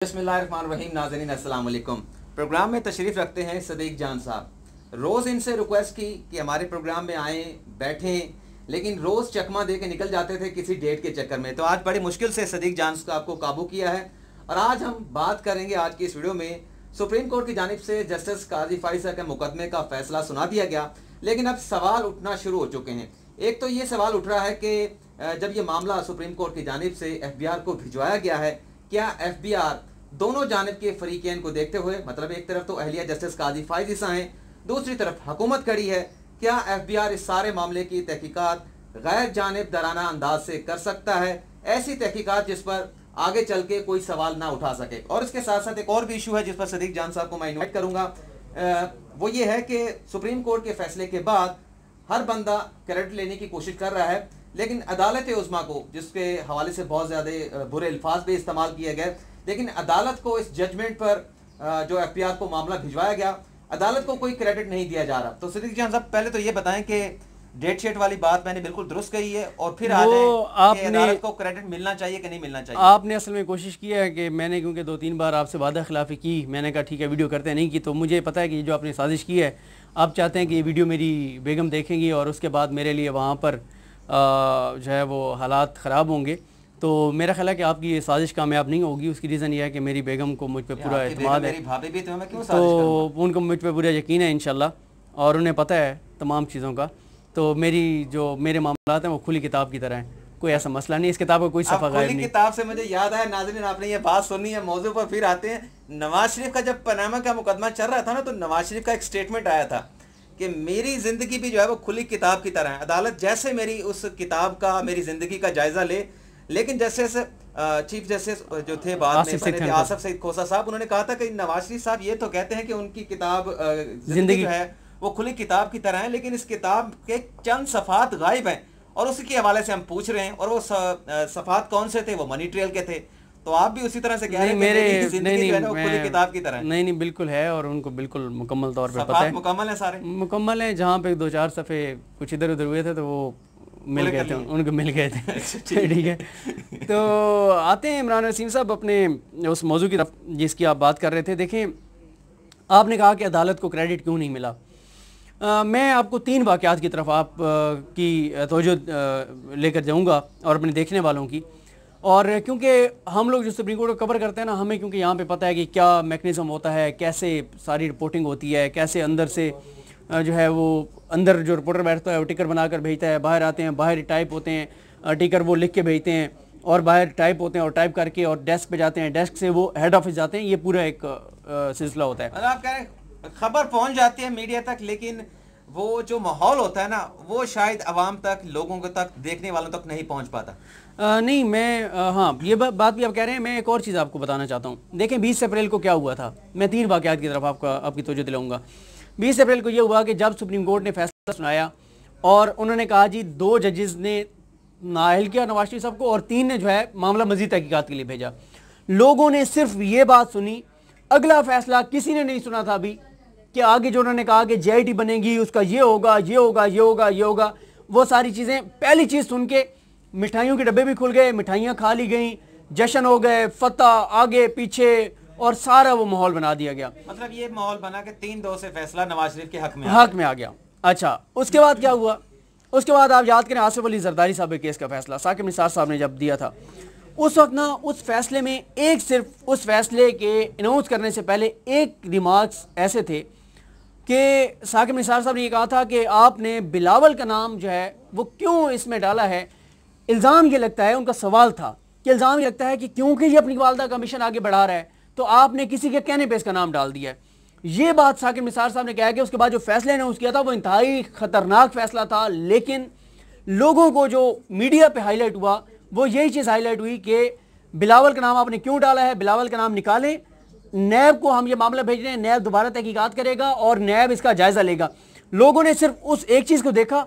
बिस्मिल्लाहिर्रहमानिर्रहीम। नाज़रीन अस्सलाम वालेकुम। प्रोग्राम में तशरीफ़ रखते हैं सदीक जान साहब। रोज़ इनसे रिक्वेस्ट की कि हमारे प्रोग्राम में आएँ बैठें, लेकिन रोज़ चकमा दे के निकल जाते थे किसी डेट के चक्कर में। तो आज बड़ी मुश्किल से सदीक जान साहब को काबू किया है और आज हम बात करेंगे आज की इस वीडियो में सुप्रीम कोर्ट की जानिब से जस्टिस काजी फाइज़ के मुकदमे का फैसला सुना दिया गया, लेकिन अब सवाल उठना शुरू हो चुके हैं। एक तो ये सवाल उठ रहा है कि जब ये मामला सुप्रीम कोर्ट की जानिब से FBI को भिजवाया गया है, क्या FBI दोनों जानिब के फरीकैन को देखते हुए, मतलब एक तरफ तो अहलिया जस्टिस काजी फाइज़ हैं, दूसरी तरफ हुकूमत खड़ी है, क्या FBI इस सारे मामले की तहकीकात गैर जानिबदाराना अंदाज से कर सकता है, ऐसी तहकीकात जिस पर आगे चल के कोई सवाल ना उठा सके। और इसके साथ साथ एक और भी इशू है जिस पर सदीक जान साहब को मैं इन्वाइट करूंगा, वो ये है कि सुप्रीम कोर्ट के फैसले के बाद हर बंदा क्रेडिट लेने की कोशिश कर रहा है, लेकिन अदालत उज़्मा को, जिसके हवाले से बहुत ज़्यादा बुरे अल्फाज भी इस्तेमाल किए गए, लेकिन अदालत को इस जजमेंट पर जो FBI को मामला भिजवाया गया, अदालत को कोई क्रेडिट नहीं दिया जा रहा। तो सदीक जान साहब, पहले तो ये बताएं कि डेट शीट वाली बात मैंने बिल्कुल दुरुस्त कही है, और फिर आपने अदालत को क्रेडिट मिलना चाहिए कि नहीं मिलना चाहिए? आपने असल में कोशिश की है कि मैंने, क्योंकि 2-3 बार आपसे वादा खिलाफी की, मैंने कहा ठीक है वीडियो करते नहीं की, तो मुझे पता है कि जो आपने साजिश की है, आप चाहते हैं कि ये वीडियो मेरी बेगम देखेंगी और उसके बाद मेरे लिए वहाँ पर जो है वो हालात ख़राब होंगे। तो मेरा ख्याल है कि आपकी ये साजिश कामयाब नहीं होगी। उसकी रीज़न ये है कि मेरी बेगम को मुझ पर पूरा एतमाद है, तो उनको मुझ पर पूरा यकीन है इंशाल्लाह, और उन्हें पता है तमाम चीज़ों का। तो मेरे मामलात हैं वो खुली किताब की तरह हैं, कोई ऐसा मसला नहीं, इस किताब का कोई सफ़ा गायब नहीं। किताब से मुझे याद आया, नाज़रीन आपने ये बात सुनी है, मौजू पर फिर आते हैं। नवाज शरीफ का जब पनामा का मुकदमा चल रहा था ना, तो नवाज शरीफ का एक स्टेटमेंट आया था कि मेरी ज़िंदगी भी जो है वो खुली किताब की तरह है, अदालत जैसे मेरी उस किताब का, मेरी ज़िंदगी का जायज़ा ले। लेकिन जैसे चीफ जस्टिस जो थे बाद में आसिफ सईद खोसा साहब, उन्होंने कहा था कि नवाज शरीफ साहब ये तो कहते हैं कि उनकी किताब जिंदगी जो है वो खुली किताब की तरह है, लेकिन इस किताब के चंद सफ़ात गायब हैं और उसी के हवाले से हम पूछ रहे हैं। और वो सफ़ात कौन से थे? वो मनी ट्रेल के थे। तो आप भी उसी तरह से कह रहे हैं मेरी जिंदगी जो है वो खुली किताब की तरह है। नहीं बिल्कुल है, और उनको बिल्कुल मुकम्मल तौर पर पता है, मुकम्मल है, सारे मुकम्मल है। जहाँ पे 2-4 सफ़े कुछ इधर उधर हुए थे तो वो मिल गए थे, उनको मिल गए थे। ठीक है, तो आते हैं इमरान वसीम साहब अपने उस मौजू की तरफ जिसकी आप बात कर रहे थे। देखें, आपने कहा कि अदालत को क्रेडिट क्यों नहीं मिला। मैं आपको 3 वाक़यात की तरफ आप की तवज्जो लेकर जाऊंगा और अपने देखने वालों की। और क्योंकि हम लोग जो सुप्रीम कोर्ट को कवर करते हैं ना, हमें क्योंकि यहाँ पे पता है कि क्या मैकेनिज़्म होता है, कैसे सारी रिपोर्टिंग होती है, कैसे अंदर से जो है वो अंदर जो रिपोर्टर बैठता है वो टिकर बनाकर भेजता है, बाहर आते हैं, बाहर टाइप होते हैं, टिकर वो लिख के भेजते हैं, और बाहर टाइप होते हैं और टाइप करके और डेस्क पे जाते हैं, डेस्क से वो हेड ऑफिस जाते हैं। ये पूरा एक सिलसिला होता है। आप कह रहे हैं खबर पहुंच जाती है मीडिया तक, लेकिन वो जो माहौल होता है ना, वो शायद अवाम तक, लोगों को तक, देखने वालों तक नहीं पहुंच पाता। नहीं, मैं हाँ, ये बात भी आप कह रहे हैं। मैं एक और चीज़ आपको बताना चाहता हूँ। देखें, 20 अप्रैल को क्या हुआ था, मैं 3 वाक़यात की तरफ आपकी तवज्जो दिलाऊंगा। 20 अप्रैल को ये हुआ कि जब सुप्रीम कोर्ट ने फैसला सुनाया और उन्होंने कहा जी 2 जजेस ने नाअहल किया नवाज शरीफ साहब को और 3 ने जो है मामला मज़ीद तहकीकात के लिए भेजा। लोगों ने सिर्फ ये बात सुनी, अगला फैसला किसी ने नहीं सुना था अभी, कि आगे जो उन्होंने कहा कि JIT बनेगी, उसका ये होगा, ये होगा, ये होगा, ये होगा, वो सारी चीज़ें पहली चीज़ सुन के मिठाइयों के डब्बे भी खुल गए, मिठाइयाँ खा ली गई, जश्न हो गए, फतह आगे पीछे, और सारा वो माहौल बना दिया गया। मतलब ये माहौल बना के 3-2 से फैसला नवाज शरीफ के हक में आ गया। अच्छा, उसके बाद क्या हुआ? उसके बाद आप याद करें आसिफ अली जरदारी साहब के केस का फैसला साकिब निसार साहब ने जब दिया था, उस वक्त ना उस फैसले में सिर्फ उस फैसले के अनाउंस करने से पहले एक रिमार्क्स ऐसे थे कि साकिब निसार साहब ने ये कहा था कि आपने बिलावल का नाम जो है वो क्यों इसमें डाला है। इल्ज़ाम ये लगता है, उनका सवाल था कि इल्ज़ाम ये लगता है कि क्योंकि ये अपनी वालदा का मिशन आगे बढ़ा रहा है तो आपने किसी के कहने पे इसका नाम डाल दिया है। ये बात साकिब निसार साहब ने कहा कि उसके बाद जो फैसले ने किया था वो इंतहाई ख़तरनाक फैसला था, लेकिन लोगों को जो मीडिया पे हाईलाइट हुआ वो यही चीज़ हाईलाइट हुई कि बिलावल का नाम आपने क्यों डाला है, बिलावल का नाम निकालें, नैब को हम ये मामला भेज रहे हैं, नैब दोबारा तहकीकात करेगा और नैब इसका जायज़ा लेगा। लोगों ने सिर्फ उस एक चीज़ को देखा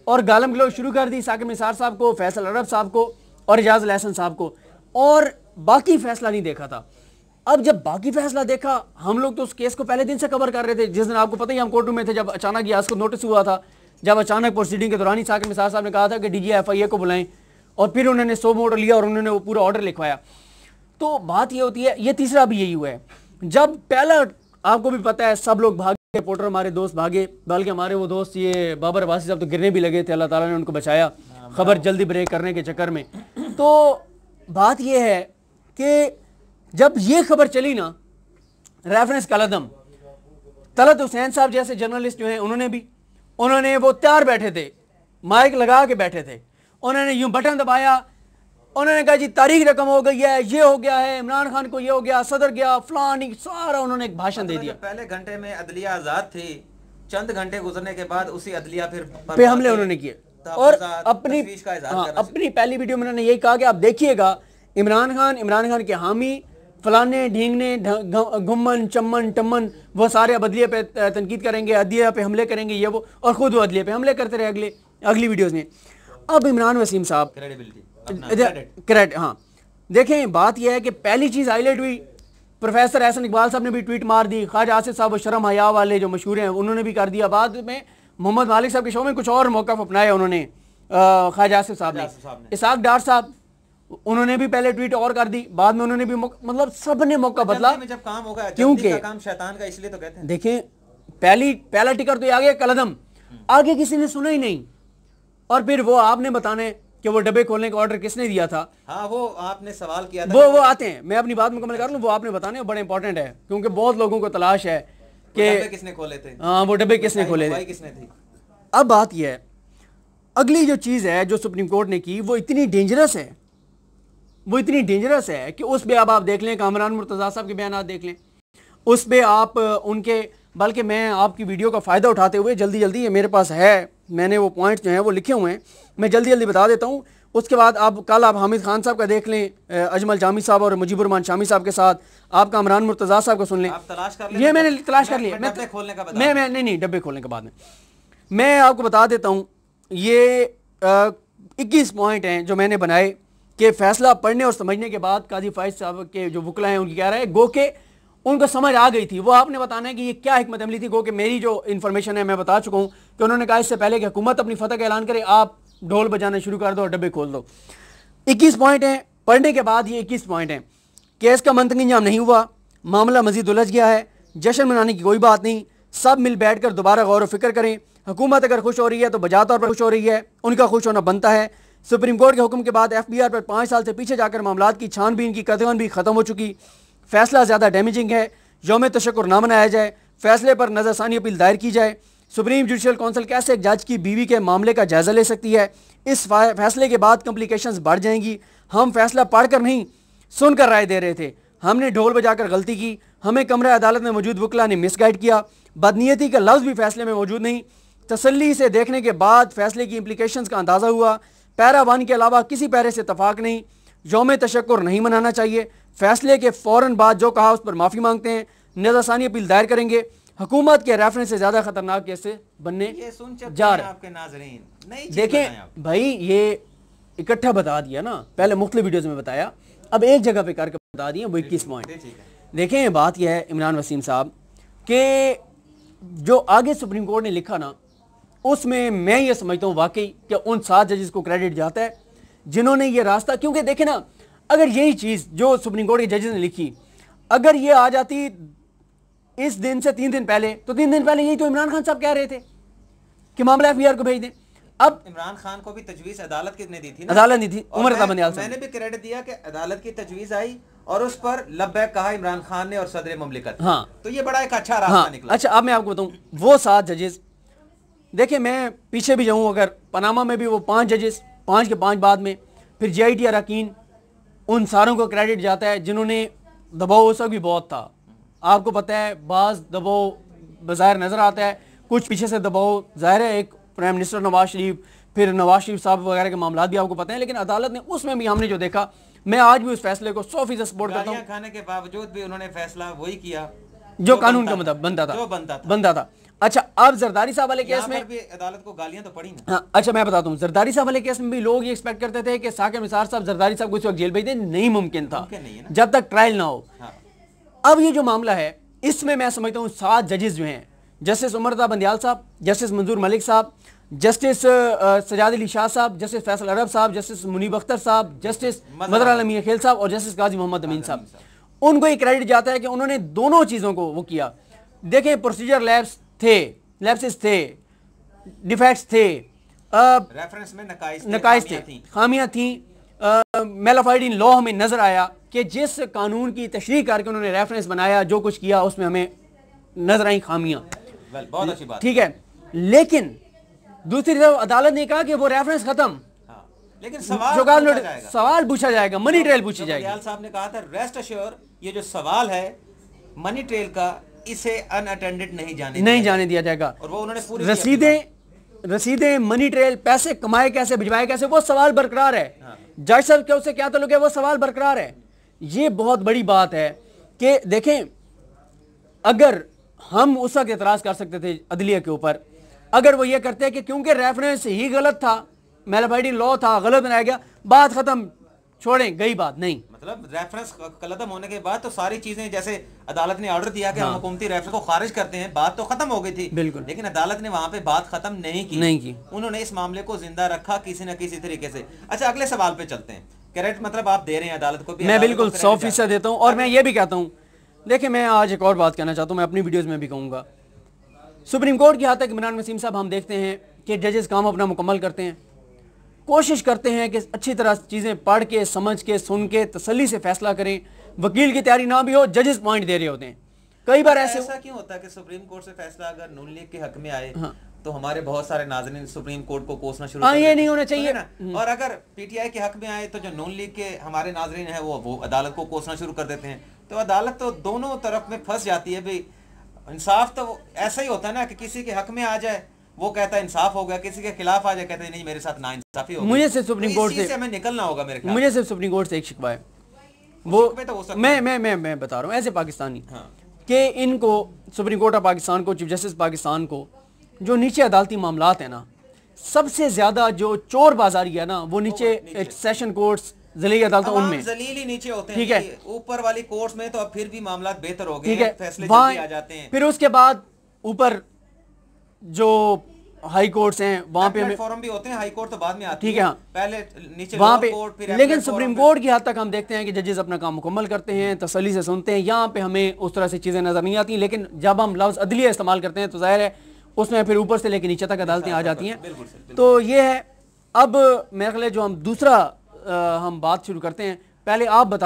और गालम गलोच शुरू कर दी साकिब निसार साहब को, फैसल अरब साहब को और एजाज अल हसन साहब को, और बाकी फैसला नहीं देखा था। अब जब बाकी फैसला देखा, हम लोग तो उस केस को पहले दिन से कवर कर रहे थे, जिस दिन आपको पता ही हम कोर्ट रूम में थे जब अचानक यास को नोटिस हुआ था, जब अचानक प्रोसीडिंग के दौरान ही साकिब निसार साहब ने कहा था कि DG FIA को बुलाएं, और फिर उन्होंने 100 मोटर लिया और उन्होंने वो पूरा ऑर्डर लिखवाया। तो बात ये होती है, ये तीसरा भी यही हुआ है। जब पहला, आपको भी पता है, सब लोग भागे, रिपोर्टर हमारे दोस्त भागे, बल्कि हमारे वो दोस्त ये बाबर अब्बासी साहब तो गिरने भी लगे थे, अल्लाह ताला ने उनको बचाया खबर जल्दी ब्रेक करने के चक्कर में। तो बात ये है कि जब ये खबर चली ना, रेफरेंस कलदम, तलत हुसैन साहब जैसे जर्नलिस्ट जो हैं उन्होंने वो तैयार बैठे थे, माइक लगा के बैठे थे, उन्होंने यूं बटन दबाया, उन्होंने कहा जी तारीख रकम हो गई है, ये हो गया है, इमरान खान को ये हो गया, सदर गया, फलानी, सारा उन्होंने एक भाषण दे दिया। पहले घंटे में अदलिया आजाद थी, चंद घंटे गुजरने के बाद उसी अदलिया पे हमले उन्होंने किए। और अपनी पहली वीडियो में उन्होंने यही कहा कि आप देखिएगा, इमरान खान के हामी, फलाने ढींगने घुम्मन चम्मन टम्मन, वो सारे अब अदलिया पे तनकीद करेंगे, अदलिया पे हमले करेंगे, ये वो, और खुद वो अदलिया पे हमले करते रहे अगली वीडियोस में। अब इमरान वसीम साहब करेक्ट, हाँ, देखें बात यह है कि पहली चीज़ हाईलाइट हुई, प्रोफेसर एहसन इकबाल साहब ने भी ट्वीट मार दी, ख्वाजा आसिफ साहब शर्म हया वाले जो मशहूर हैं उन्होंने भी कर दिया। बाद में मोहम्मद मालिक साहब के शो में कुछ और मौक़िफ़ अपनाया उन्होंने, ख्वाजा आसिफ साहब ने, इसाक डार साहब उन्होंने भी पहले ट्वीट और कर दी, बाद में उन्होंने भी, मतलब सब ने मौका बदला, जब काम होगा, क्योंकि काम शैतान का, इसलिए तो कहते हैं। देखें पहला टिकर तो आ गया कलदम, आगे किसी ने सुना ही नहीं, और फिर वो आपने बताने कि वो डब्बे खोलने का ऑर्डर किसने दिया था। हाँ, वो आपने सवाल किया था, वो आते हैं, मैं अपनी बात मुकम्मल कर लूं, वो आपने बताने बड़े इंपॉर्टेंट है, क्योंकि बहुत लोगों को तलाश है कि किसने खोले थे। हाँ, वो डब्बे किसने खोले थे, किसने थी। अब बात यह है, अगली जो चीज़ है जो सुप्रीम कोर्ट ने की, वो इतनी डेंजरस है कि उस पर अब आप देख लें, कामरान मुर्तज़ा साहब के बयान देख लें, उस पर आप उनके, बल्कि मैं आपकी वीडियो का फ़ायदा उठाते हुए जल्दी ये मेरे पास है, मैंने वो पॉइंट्स जो हैं वो लिखे हुए हैं, मैं जल्दी बता देता हूँ। उसके बाद कल आप हामिद खान साहब का देख लें, अजमल जामी साहब और मुजीबुर रहमान शामी साहब के साथ, आप कामरान मुर्तज़ा साहब को सुन लें। ये मैंने तलाश कर लिया, डब्बे खोलने का मैं नहीं, डब्बे खोलने के बाद में मैं आपको बता देता हूँ। ये 21 पॉइंट हैं जो मैंने बनाए कि फैसला पढ़ने और समझने के बाद काजी फाइज साहब के जो वकला हैं उनकी कह रहे हैं गो के उनको समझ आ गई थी, वो आपने बताना है कि ये क्या हिकमत अमली थी। गो कि मेरी जो इन्फॉर्मेशन है मैं बता चुका हूँ कि उन्होंने कहा इससे पहले कि हुकूमत अपनी फतह का ऐलान करे, आप ढोल बजाना शुरू कर दो और डब्बे खोल दो। 21 पॉइंट हैं, पढ़ने के बाद ये 21 पॉइंट हैं। केस का मंतकी इंजाम नहीं हुआ, मामला मजीद उलझ गया है, जश्न मनाने की कोई बात नहीं, सब मिल बैठ कर दोबारा गौर व फिक्र करें। हुकूमत अगर खुश हो रही है तो बजा तौर पर खुश हो रही है, उनका खुश होना बनता है। सुप्रीम कोर्ट के हुक्म के बाद FBI पर 5 साल से पीछे जाकर मामलात की छानबीन की कदम भी खत्म हो चुकी, फैसला ज़्यादा डैमेजिंग है, यौम तशक्कुर ना मनाया जाए, फैसले पर नज़रसानी अपील दायर की जाए। सुप्रीम जुडिशल काउंसिल कैसे एक जज की बीवी के मामले का जायज़ा ले सकती है, इस फैसले के बाद कम्प्लिकेशंस बढ़ जाएंगी। हम फैसला पढ़कर नहीं सुनकर राय दे रहे थे, हमने ढोल बजाकर गलती की, हमें कमरा अदालत में मौजूद वकला ने मिसगाइड किया, बदनीयती का लफ्ज़ भी फैसले में मौजूद नहीं। तसल्ली से देखने के बाद फैसले की इम्प्लीकेशंस का अंदाज़ा हुआ, पैरा 1 के अलावा किसी पैरे से इत्तफाक नहीं, यौम तशक्कुर नहीं मनाना चाहिए, फैसले के फ़ौरन बाद जो कहा उस पर माफ़ी मांगते हैं, नज़रसानी अपील दायर करेंगे। हुकूमत के रेफरेंस से ज़्यादा खतरनाक केस बनने जा रहे हैं। देखें भाई, ये इकट्ठा बता दिया ना, पहले मुख्तलिफ वीडियोज़ में बताया, अब एक जगह पे करके बता दिए वो 21 पॉइंट। देखें बात यह है इमरान वसीम साहब के जो आगे सुप्रीम कोर्ट ने लिखा ना, उसमें मैं ये समझता हूँ वाकई कि उन 7 जजेस को क्रेडिट जाता है जिन्होंने ये रास्ता, क्योंकि देखें ना, अगर यही चीज़ जो सुप्रीम कोर्ट के जजेस ने लिखी अगर ये आ जाती इस दिन से 3 दिन पहले, तो 3 दिन पहले यही तो इमरान खान साहब कह रहे थे कि मामला FBI को भेज दें। अब इमरान खान को भी तजवीज़ अदालत किसने दी थी ना? अदालत दी थी, उमर रज़ा बंदियाल साहब। मैंने भी क्रेडिट दिया कि अदालत की तजवीज़ आई और उस पर लब्बैक कहा इमरान खान ने और सदर मुमलिकत। हाँ, तो ये बड़ा एक अच्छा रास्ता निकला। अच्छा, अब मैं आपको बताऊं वो 7 जजेस, देखिए मैं पीछे भी जाऊं, अगर पनामा में भी वो 5 जजेस, 5 के 5 बाद में, फिर JIT अरकान, उन सारों को क्रेडिट जाता है जिन्होंने दबाव उस वक्त भी बहुत था। आपको पता है बाज़ दबाव बाज़ाहिर नज़र आता है, कुछ पीछे से दबाव ज़ाहिर है, एक प्राइम मिनिस्टर नवाज शरीफ, फिर नवाज शरीफ साहब वगैरह के मामला भी आपको पता है, लेकिन अदालत ने उसमें भी हमने जो देखा, मैं आज भी उस फैसले को 100% सपोर्ट करता हूँ। खाने के बावजूद भी उन्होंने फैसला वही किया जो कानून का मतलब बनता था। अच्छा, अब जरदारी साहब वाले केस में भी अदालत को गालियां तो पड़ी ना। हाँ, अच्छा मैं बताता हूँ, जरदारी साहब वाले केस में भी लोग ये एक्सपेक्ट करते थे कि साकिब निसार साहब जरदारी साहब को इस वक्त जेल भेज दें, नहीं मुमकिन था जब तक ट्रायल ना हो। अब ये जो मामला है इसमें मैं समझता हूँ 7 जजेस जो हैं, जस्टिस उमर रज़ा बंदियाल साहब, जस्टिस मंजूर मलिक साहब, जस्टिस सजाद अली शाह साहब, जस्टिस फैसल अरब साहब, जस्टिस मुनीब अख्तर साहब, जस्टिस मदर आलम मीर खेल साहब और जस्टिस काजी मोहम्मद अमीन साहब, उनको ये क्रेडिट जाता है कि उन्होंने दोनों चीज़ों को वो किया। देखें, प्रोसीजर लैप्सेस थे, डिफेक्ट्स थे, रेफरेंस में नकाइस थे, खामियां थी। मेलाफाइड इन लॉ हमें नजर आया कि जिस कानून की तशरीह करके उन्होंने रेफरेंस बनाया, जो कुछ किया उसमें हमें नजर आई खामियां। बहुत अच्छी बात, ठीक है। लेकिन दूसरी तरफ अदालत ने कहा कि वो रेफरेंस खत्म, लेकिन सवाल पूछा जाएगा, मनी ट्रेल पूछी जाएगी। दयाल साहब ने कहा था रेस्ट अश्योर, ये जो सवाल है मनी ट्रेल का, इसे अनअटेंडेड नहीं जाने दिया जाएगा। और वो उन्होंने पूरी रसीदें, मनी ट्रेल, पैसे कमाए कैसे, भिजवाए कैसे, वो सवाल बरकरार है। जज साहब के उससे क्या ताल्लुक है, वो सवाल बरकरार है। ये बहुत बड़ी बात है कि देखें, अगर हम उस वक्त एतराज कर सकते थे अदलिया के ऊपर, अगर वो ये करते कि क्योंकि रेफरेंस ही गलत था, मेलाफाइड इन लॉ था, गलत बनाया गया, बात खत्म, छोड़ें, गई बात नहीं। मतलब रेफरेंस खत्म होने के बाद तो सारी चीजें, जैसे अदालत ने ऑर्डर दिया कि हम हुकूमती रेफरेंस को खारिज करते हैं, बात तो खत्म हो गई थी। बिल्कुल। लेकिन अदालत ने वहां पे बात खत्म नहीं की। उन्होंने इस मामले को जिंदा रखा किसी न किसी तरीके से। अच्छा, अगले सवाल पे चलते हैं। क्रेडिट मतलब आप दे रहे हैं अदालत को भी? मैं बिल्कुल 100% देता हूँ। और मैं ये भी कहता हूँ, देखिए, मैं आज एक और बात कहना चाहता हूँ, मैं अपनी वीडियोज़ में भी कहूँगा, सुप्रीम कोर्ट की हद तक इमरान वसीम साहब, हम देखते हैं कि जजेस काम अपना मुकम्मल करते हैं, कोशिश करते हैं कि अच्छी तरह चीज़ें पढ़ के, समझ के, सुन के तसल्ली से फैसला करें। वकील की तैयारी ना भी हो, जजेस पॉइंट दे रहे होते हैं। कई बार ऐसा क्यों होता है कि सुप्रीम कोर्ट से फैसला अगर नून लीग के हक में आए, तो हमारे बहुत सारे नाज़रीन सुप्रीम कोर्ट को कोसना शुरू कर देते हैं। ये नहीं होना चाहिए ना। और अगर पीटीआई के हक में आए, तो जो नून लीग के हमारे नाज़रीन हैं वो अदालत को कोसना शुरू कर देते हैं। तो अदालत तो दोनों तरफ में फंस जाती है। भाई, इंसाफ तो ऐसा ही होता है ना कि किसी के हक में आ जाए, वो कहता है इंसाफ हो गया, किसी के खिलाफ आ जाए, कहते हैं नहीं, मेरे साथ नाइंसाफी हो गई। मुझे सिर्फ सुप्रीम कोर्ट से हमें निकलना होगा। मेरे ख्याल मुझे सिर्फ सुप्रीम कोर्ट से एक शिकवा है, वो मैं बता रहा हूँ ऐसे पाकिस्तानी, कि इनको सुप्रीम कोर्ट ऑफ पाकिस्तान को, चीफ जस्टिस पाकिस्तान को, जो नीचे अदालती मामलात है ना, सबसे ज्यादा जो चोर बाजारी है ना, वो नीचे सेशन कोर्ट्स, ज़िली अदालत, उनमें जलीली नीचे होते हैं। ठीक है। ऊपर वाली कोर्ट्स में तो अब फिर भी मामला बेहतर हो गए, ठीक है, फैसले जल्दी आ जाते हैं। फिर उसके बाद ऊपर जो हाई कोर्ट्स हैं, वहां पे प्लेटफॉर्म भी होते हैं। हाई कोर्ट तो बाद में आती है। ठीक है, पहले नीचे वहां पे कोर्ट, फिर लेकिन सुप्रीम कोर्ट की हद तक हम देखते हैं कि जजेस अपना काम मुकम्मल करते हैं, तसल्ली से सुनते हैं। यहाँ पे हमें उस तरह से चीजें नजर नहीं आती। लेकिन जब हम लफ्ज अदलिया इस्तेमाल करते हैं, तो जाहिर है उसमें फिर ऊपर से लेकर नीचे तक अदालतें आ जाती हैं। तो ये है। अब मेरे ख्याल जो हम दूसरा हम बात शुरू करते हैं, पहले आप बता